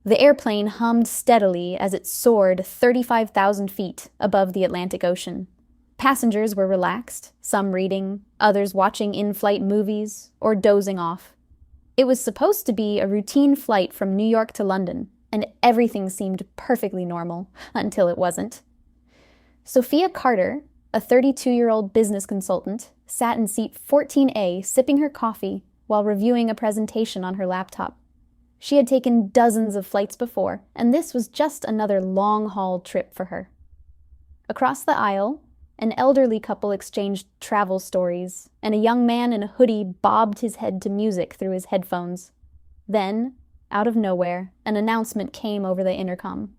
The airplane hummed steadily as it soared 35,000 feet above the Atlantic Ocean. Passengers were relaxed, some reading, others watching in-flight movies, or dozing off. It was supposed to be a routine flight from New York to London, and everything seemed perfectly normal, until it wasn't. Sophia Carter, a 32-year-old business consultant, sat in seat 14A sipping her coffee while reviewing a presentation on her laptop. She had taken dozens of flights before, and this was just another long-haul trip for her. Across the aisle, an elderly couple exchanged travel stories, and a young man in a hoodie bobbed his head to music through his headphones. Then, out of nowhere, an announcement came over the intercom.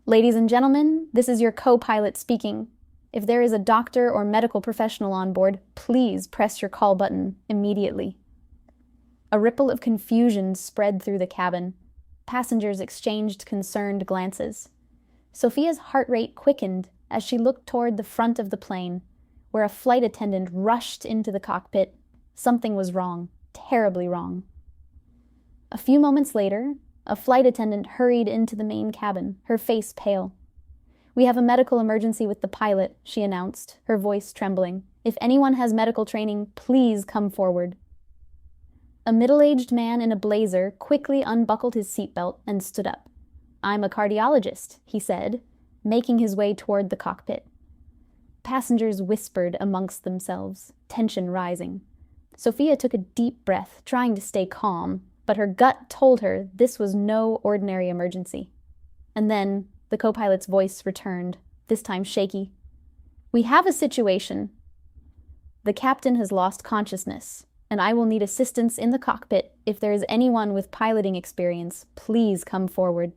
"Ladies and gentlemen, this is your co-pilot speaking. If there is a doctor or medical professional on board, please press your call button immediately." A ripple of confusion spread through the cabin. Passengers exchanged concerned glances. Sophia's heart rate quickened as she looked toward the front of the plane, where a flight attendant rushed into the cockpit. Something was wrong, terribly wrong. A few moments later, a flight attendant hurried into the main cabin, her face pale. "We have a medical emergency with the pilot," she announced, her voice trembling. "If anyone has medical training, please come forward." A middle-aged man in a blazer quickly unbuckled his seatbelt and stood up. "I'm a cardiologist," he said, making his way toward the cockpit. Passengers whispered amongst themselves, tension rising. Sophia took a deep breath, trying to stay calm, but her gut told her this was no ordinary emergency. And then the co-pilot's voice returned, this time shaky. "We have a situation. The captain has lost consciousness, and I will need assistance in the cockpit. If there is anyone with piloting experience, please come forward."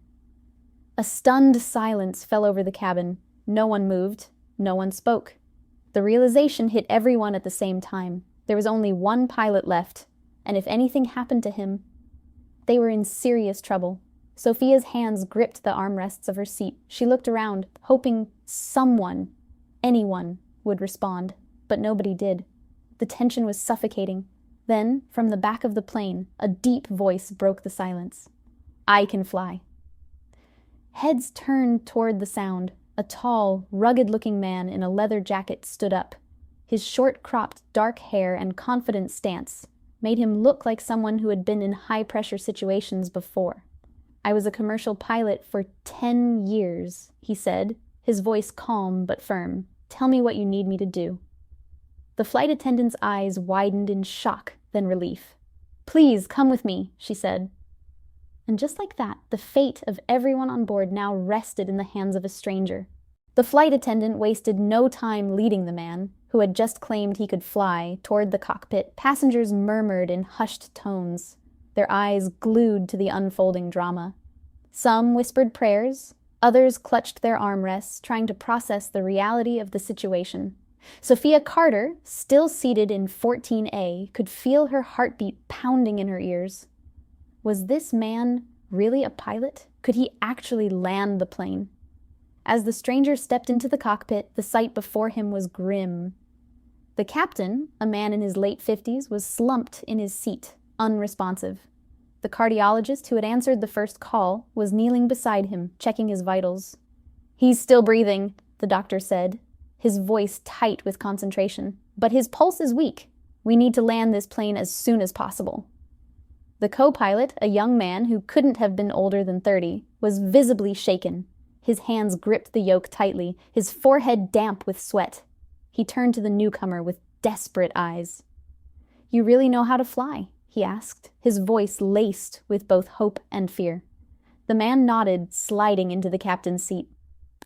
A stunned silence fell over the cabin. No one moved. No one spoke. The realization hit everyone at the same time. There was only one pilot left, and if anything happened to him, they were in serious trouble. Sophia's hands gripped the armrests of her seat. She looked around, hoping someone, anyone, would respond, but nobody did. The tension was suffocating. Then, from the back of the plane, a deep voice broke the silence. "I can fly." Heads turned toward the sound. A tall, rugged-looking man in a leather jacket stood up. His short-cropped dark hair and confident stance made him look like someone who had been in high-pressure situations before. "I was a commercial pilot for 10 years, he said, his voice calm but firm. "Tell me what you need me to do." The flight attendant's eyes widened in shock, then relief. "Please, come with me," she said. And just like that, the fate of everyone on board now rested in the hands of a stranger. The flight attendant wasted no time leading the man, who had just claimed he could fly, toward the cockpit. Passengers murmured in hushed tones, their eyes glued to the unfolding drama. Some whispered prayers, others clutched their armrests, trying to process the reality of the situation. Sophia Carter, still seated in 14A, could feel her heartbeat pounding in her ears. Was this man really a pilot? Could he actually land the plane? As the stranger stepped into the cockpit, the sight before him was grim. The captain, a man in his late 50s, was slumped in his seat, unresponsive. The cardiologist who had answered the first call was kneeling beside him, checking his vitals. "He's still breathing," the doctor said, his voice tight with concentration. "But his pulse is weak. We need to land this plane as soon as possible." The co-pilot, a young man who couldn't have been older than 30, was visibly shaken. His hands gripped the yoke tightly, his forehead damp with sweat. He turned to the newcomer with desperate eyes. "You really know how to fly?" he asked, his voice laced with both hope and fear. The man nodded, sliding into the captain's seat.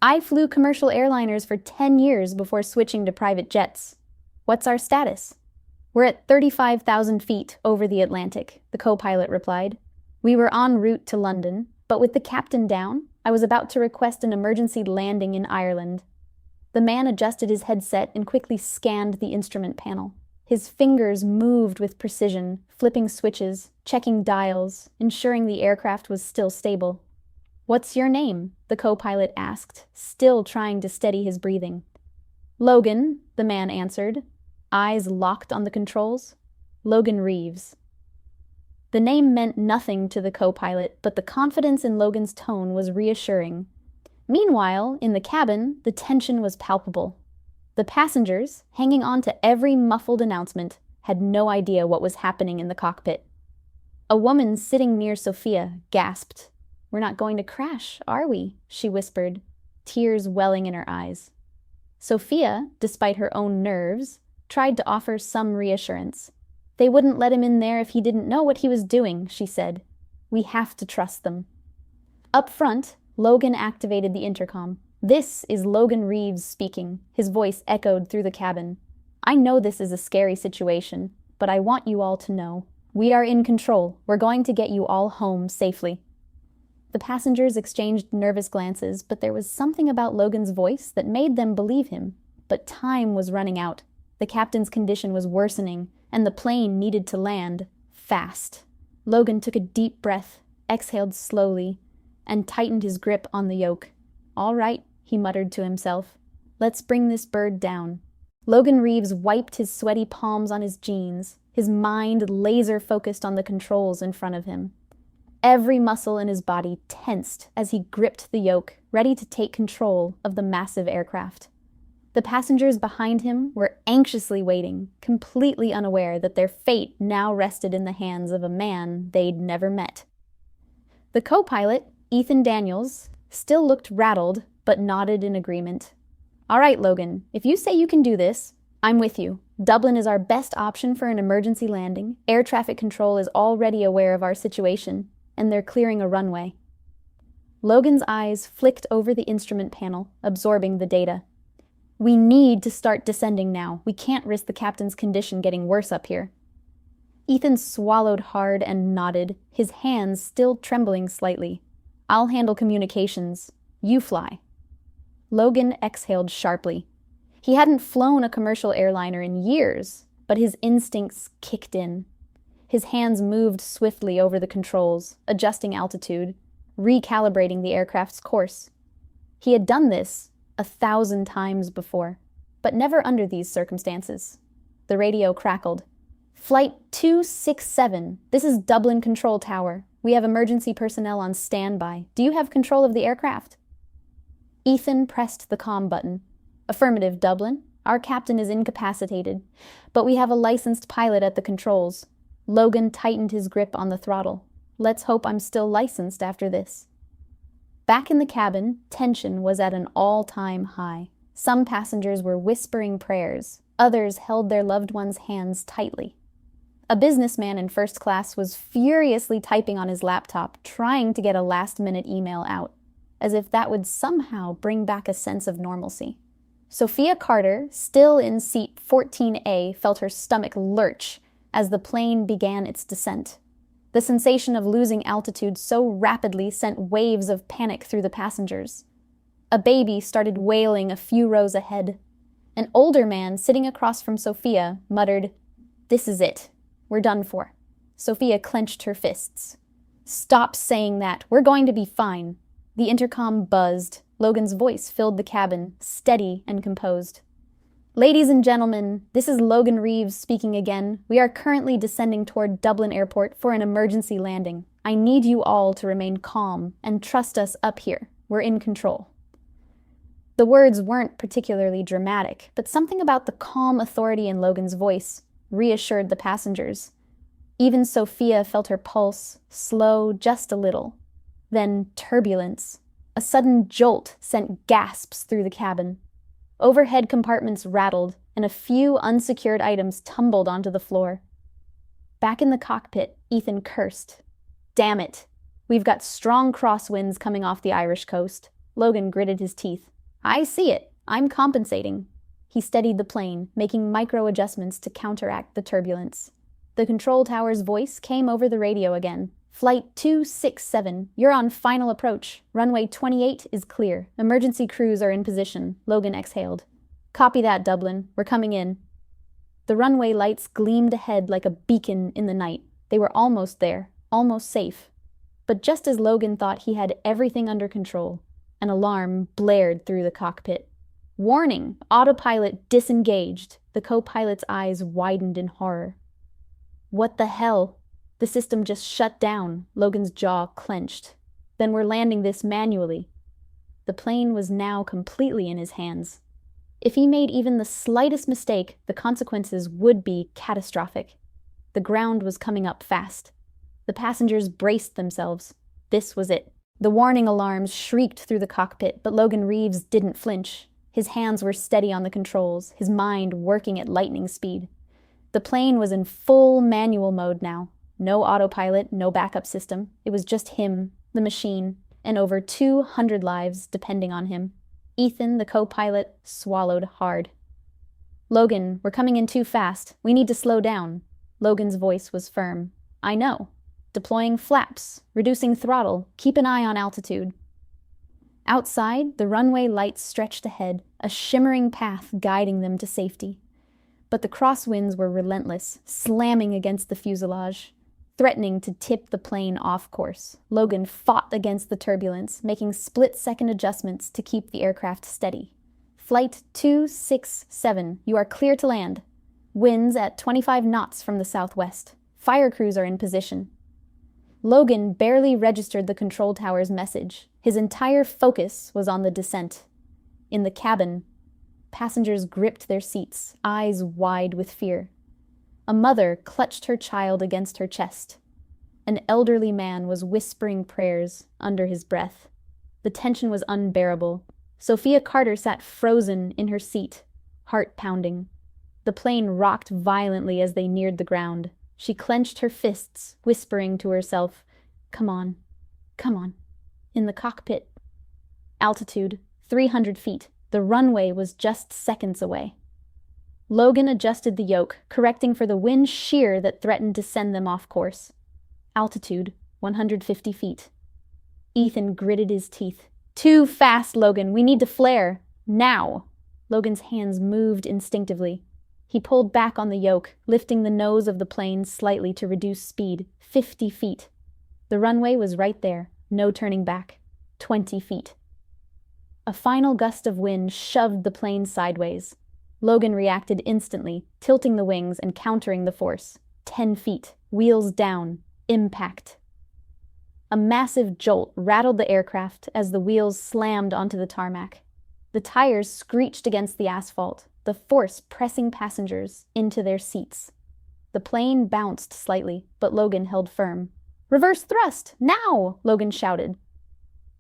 "I flew commercial airliners for 10 years before switching to private jets. What's our status?" "We're at 35,000 feet over the Atlantic," the co-pilot replied. "We were en route to London, but with the captain down, I was about to request an emergency landing in Ireland." The man adjusted his headset and quickly scanned the instrument panel. His fingers moved with precision, flipping switches, checking dials, ensuring the aircraft was still stable. "What's your name?" the co-pilot asked, still trying to steady his breathing. "Logan," the man answered, eyes locked on the controls. "Logan Reeves." The name meant nothing to the co-pilot, but the confidence in Logan's tone was reassuring. Meanwhile, in the cabin, the tension was palpable. The passengers, hanging on to every muffled announcement, had no idea what was happening in the cockpit. A woman sitting near Sophia gasped. "We're not going to crash, are we?" she whispered, tears welling in her eyes. Sophia, despite her own nerves, tried to offer some reassurance. "They wouldn't let him in there if he didn't know what he was doing," she said. "We have to trust them." Up front, Logan activated the intercom. "This is Logan Reeves speaking." His voice echoed through the cabin. "I know this is a scary situation, but I want you all to know. We are in control. We're going to get you all home safely." The passengers exchanged nervous glances, but there was something about Logan's voice that made them believe him. But time was running out. The captain's condition was worsening, and the plane needed to land fast. Logan took a deep breath, exhaled slowly, and tightened his grip on the yoke. "All right," he muttered to himself. "Let's bring this bird down." Logan Reeves wiped his sweaty palms on his jeans, his mind laser-focused on the controls in front of him. Every muscle in his body tensed as he gripped the yoke, ready to take control of the massive aircraft. The passengers behind him were anxiously waiting, completely unaware that their fate now rested in the hands of a man they'd never met. The co-pilot, Ethan Daniels, still looked rattled, but nodded in agreement. "All right, Logan, if you say you can do this, I'm with you. Dublin is our best option for an emergency landing. Air traffic control is already aware of our situation, and they're clearing a runway." Logan's eyes flicked over the instrument panel, absorbing the data. "We need to start descending now. We can't risk the captain's condition getting worse up here." Ethan swallowed hard and nodded, his hands still trembling slightly. "I'll handle communications. You fly." Logan exhaled sharply. He hadn't flown a commercial airliner in years, but his instincts kicked in. His hands moved swiftly over the controls, adjusting altitude, recalibrating the aircraft's course. He had done this 1,000 times before, but never under these circumstances. The radio crackled. "Flight 267, this is Dublin Control Tower. We have emergency personnel on standby. Do you have control of the aircraft?" Ethan pressed the comm button. "Affirmative, Dublin. Our captain is incapacitated, but we have a licensed pilot at the controls." Logan tightened his grip on the throttle. "Let's hope I'm still licensed after this." Back in the cabin, tension was at an all-time high. Some passengers were whispering prayers. Others held their loved ones' hands tightly. A businessman in first class was furiously typing on his laptop, trying to get a last-minute email out, as if that would somehow bring back a sense of normalcy. Sophia Carter, still in seat 14A, felt her stomach lurch as the plane began its descent. The sensation of losing altitude so rapidly sent waves of panic through the passengers. A baby started wailing a few rows ahead. An older man sitting across from Sophia muttered, "This is it. We're done for." Sophia clenched her fists. "Stop saying that. We're going to be fine." The intercom buzzed. Logan's voice filled the cabin, steady and composed. "Ladies and gentlemen, this is Logan Reeves speaking again. We are currently descending toward Dublin Airport for an emergency landing. I need you all to remain calm and trust us up here. We're in control." The words weren't particularly dramatic, but something about the calm authority in Logan's voice reassured the passengers. Even Sophia felt her pulse slow just a little. Then turbulence. A sudden jolt sent gasps through the cabin. Overhead compartments rattled, and a few unsecured items tumbled onto the floor. Back in the cockpit, Ethan cursed. "Damn it. We've got strong crosswinds coming off the Irish coast." Logan gritted his teeth. "I see it. I'm compensating." He steadied the plane, making micro-adjustments to counteract the turbulence. The control tower's voice came over the radio again. "Flight 267, you're on final approach. Runway 28 is clear. Emergency crews are in position." Logan exhaled. "Copy that, Dublin. We're coming in." The runway lights gleamed ahead like a beacon in the night. They were almost there, almost safe. But just as Logan thought he had everything under control, an alarm blared through the cockpit. "Warning! Autopilot disengaged." The co-pilot's eyes widened in horror. "What the hell?" The system just shut down. Logan's jaw clenched. Then we're landing this manually. The plane was now completely in his hands. If he made even the slightest mistake, the consequences would be catastrophic. The ground was coming up fast. The passengers braced themselves. This was it. The warning alarms shrieked through the cockpit, but Logan Reeves didn't flinch. His hands were steady on the controls, his mind working at lightning speed. The plane was in full manual mode now. No autopilot, no backup system. It was just him, the machine, and over 200 lives depending on him. Ethan, the co-pilot, swallowed hard. "Logan, we're coming in too fast. We need to slow down." Logan's voice was firm. "I know. Deploying flaps, reducing throttle, keep an eye on altitude." Outside, the runway lights stretched ahead, a shimmering path guiding them to safety. But the crosswinds were relentless, slamming against the fuselage, threatening to tip the plane off course. Logan fought against the turbulence, making split-second adjustments to keep the aircraft steady. "Flight 267, you are clear to land. Winds at 25 knots from the southwest. Fire crews are in position." Logan barely registered the control tower's message. His entire focus was on the descent. In the cabin, passengers gripped their seats, eyes wide with fear. A mother clutched her child against her chest. An elderly man was whispering prayers under his breath. The tension was unbearable. Sophia Carter sat frozen in her seat, heart pounding. The plane rocked violently as they neared the ground. She clenched her fists, whispering to herself, "Come on, come on." In the cockpit, altitude 300 feet. The runway was just seconds away. Logan adjusted the yoke, correcting for the wind shear that threatened to send them off course. Altitude 150 feet. Ethan gritted his teeth. "Too fast, Logan. We need to flare. Now." Logan's hands moved instinctively. He pulled back on the yoke, lifting the nose of the plane slightly to reduce speed. 50 feet. The runway was right there. No turning back. 20 feet. A final gust of wind shoved the plane sideways. Logan reacted instantly, tilting the wings and countering the force. 10 feet. Wheels down. Impact. A massive jolt rattled the aircraft as the wheels slammed onto the tarmac. The tires screeched against the asphalt, the force pressing passengers into their seats. The plane bounced slightly, but Logan held firm. "Reverse thrust! Now!" Logan shouted.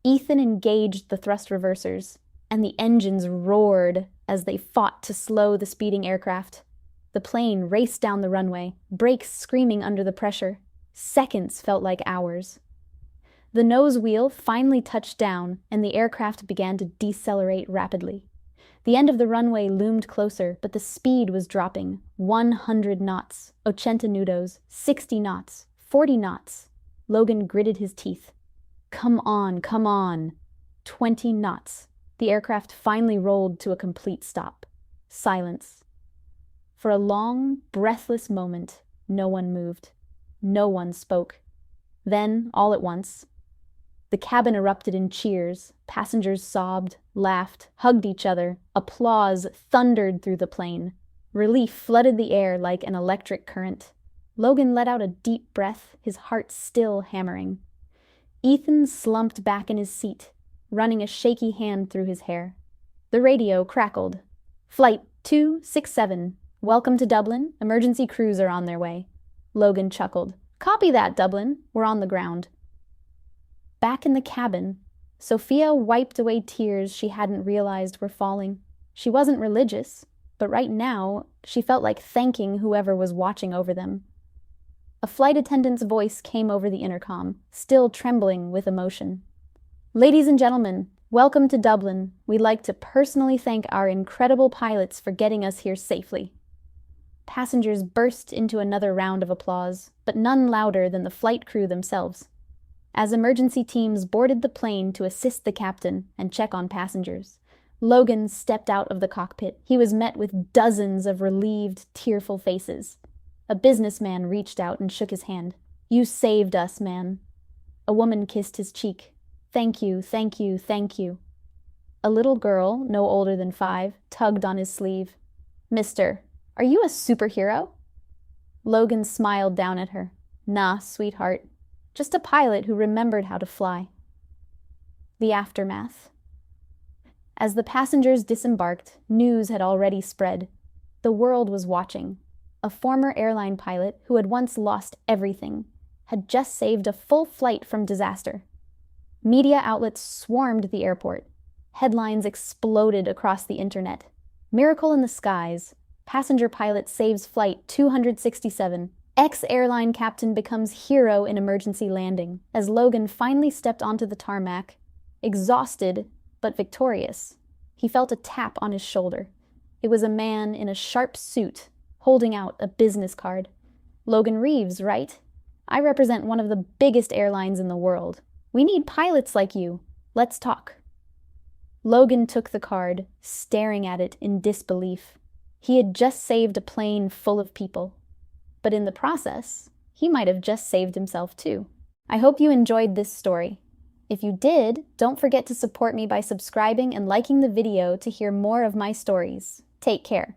Ethan engaged the thrust reversers, and the engines roared as they fought to slow the speeding aircraft. The plane raced down the runway, brakes screaming under the pressure. Seconds felt like hours. The nose wheel finally touched down, and the aircraft began to decelerate rapidly. The end of the runway loomed closer, but the speed was dropping. 100 knots, 80 nudos, 60 knots, 40 knots. Logan gritted his teeth. Come on, come on. 20 knots. The aircraft finally rolled to a complete stop. Silence. For a long, breathless moment, no one moved. No one spoke. Then, all at once, the cabin erupted in cheers. Passengers sobbed, laughed, hugged each other. Applause thundered through the plane. Relief flooded the air like an electric current. Logan let out a deep breath, his heart still hammering. Ethan slumped back in his seat, running a shaky hand through his hair. The radio crackled. "Flight 267. Welcome to Dublin. Emergency crews are on their way." Logan chuckled. "Copy that, Dublin. We're on the ground." Back in the cabin, Sophia wiped away tears she hadn't realized were falling. She wasn't religious, but right now she felt like thanking whoever was watching over them. A flight attendant's voice came over the intercom, still trembling with emotion. "Ladies and gentlemen, welcome to Dublin. We'd like to personally thank our incredible pilots for getting us here safely." Passengers burst into another round of applause, but none louder than the flight crew themselves. As emergency teams boarded the plane to assist the captain and check on passengers, Logan stepped out of the cockpit. He was met with dozens of relieved, tearful faces. A businessman reached out and shook his hand. "You saved us, man." A woman kissed his cheek. "Thank you, thank you, thank you." A little girl, no older than 5, tugged on his sleeve. "Mister, are you a superhero?" Logan smiled down at her. Nah, sweetheart. Just a pilot who remembered how to fly. The aftermath. As the passengers disembarked, news had already spread. The world was watching. A former airline pilot who had once lost everything had just saved a full flight from disaster. Media outlets swarmed the airport. Headlines exploded across the internet. Miracle in the skies. Passenger pilot saves flight 267. Ex-airline captain becomes hero in emergency landing. As Logan finally stepped onto the tarmac, exhausted but victorious, he felt a tap on his shoulder. It was a man in a sharp suit, holding out a business card. Logan Reeves, right? I represent one of the biggest airlines in the world. We need pilots like you. Let's talk. Logan took the card, staring at it in disbelief. He had just saved a plane full of people. But in the process, he might have just saved himself too. I hope you enjoyed this story. If you did, don't forget to support me by subscribing and liking the video to hear more of my stories. Take care.